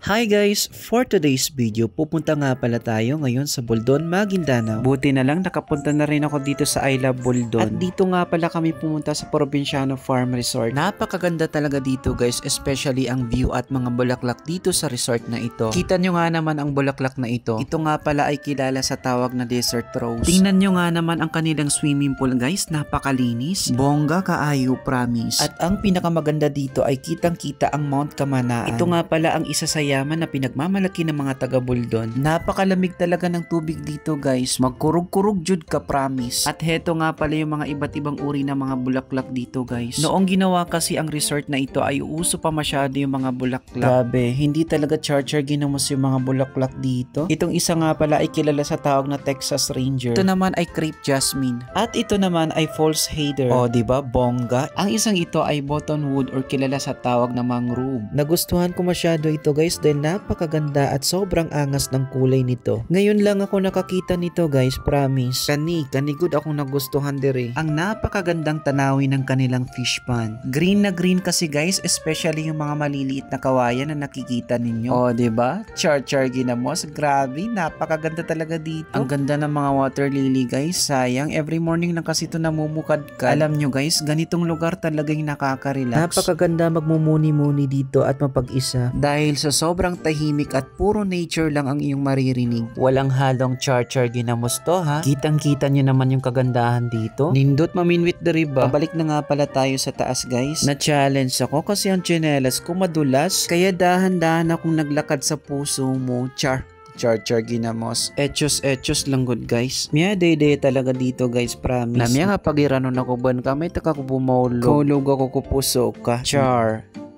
Hi guys! For today's video, pupunta nga pala tayo ngayon sa Buldon, Maguindanao. Buti na lang nakapunta na rin ako dito sa I Love Buldon. At dito nga pala kami pumunta sa Provinciano Farm Resort. Napakaganda talaga dito guys, especially ang view at mga bulaklak dito sa resort na ito. Kita nyo nga naman ang bulaklak na ito. Ito nga pala ay kilala sa tawag na desert rose. Tingnan nyo nga naman ang kanilang swimming pool guys, napakalinis. Bongga kaayo, promise. At ang pinakamaganda dito ay kitang-kita ang Mount Kamanaan. Ito nga pala ang isa sa yaman na pinagmamalaki ng mga taga Buldon. Napakalamig talaga ng tubig dito guys. Magkurug-kurug jud ka, promise. At heto nga pala yung mga iba't ibang uri ng mga bulaklak dito guys. Noong ginawa kasi ang resort na ito ay uso pa masyado yung mga bulaklak. Grabe, hindi talaga char-char ginamos yung mga bulaklak dito. Itong isa nga pala ay kilala sa tawag na Texas Ranger. Ito naman ay crepe jasmine. At ito naman ay false heather. O diba, bongga. Ang isang ito ay buttonwood or kilala sa tawag na mangrove. Nagustuhan ko masyado ito guys dahil napakaganda at sobrang angas ng kulay nito. Ngayon lang ako nakakita nito guys, promise. Kanigod akong nagustuhan dire. Ang napakagandang tanawin ng kanilang fish pond. Green na green kasi guys, especially yung mga maliliit na kawayan na nakikita ninyo. O diba? Char-char ginamos. Grabe, napakaganda talaga dito. Ang ganda ng mga water lily guys. Sayang, every morning lang kasi ito namumukadkad. Alam nyo guys, ganitong lugar talagang nakaka-relax. Napakaganda magmumuni-muni dito at mapag-isa. Dahil sa sobrang tahimik at puro nature lang ang iyong maririnig. Walang halong char-char ginamos to ha. Kitang-kita nyo naman yung kagandahan dito. Nindot maminwit the riba. Pabalik na nga pala tayo sa taas guys. Na-challenge ako kasi ang tsinelas ko madulas. Kaya dahan-dahan akong naglakad sa puso mo. Char-char ginamos. Etyos lang good guys. Miya day talaga dito guys, promise. Namya kapag iranon ako ban ka, may taka ko bumaulo. Kaulog ako kupuso ka.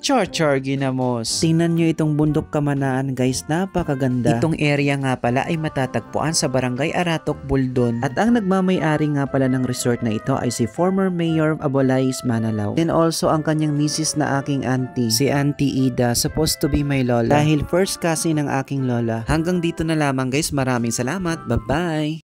Char ginamos. Tingnan nyo itong bundok Kamanaan guys, napakaganda. Itong area nga pala ay matatagpuan sa Barangay Aratok, Buldon. At ang nagmamay-ari nga pala ng resort na ito ay si former Mayor Abolais Manalao. Then also ang kanyang misis na aking auntie, si Auntie Ida, supposed to be my lola. Dahil first cousin ng aking lola. Hanggang dito na lamang guys, maraming salamat. Bye-bye!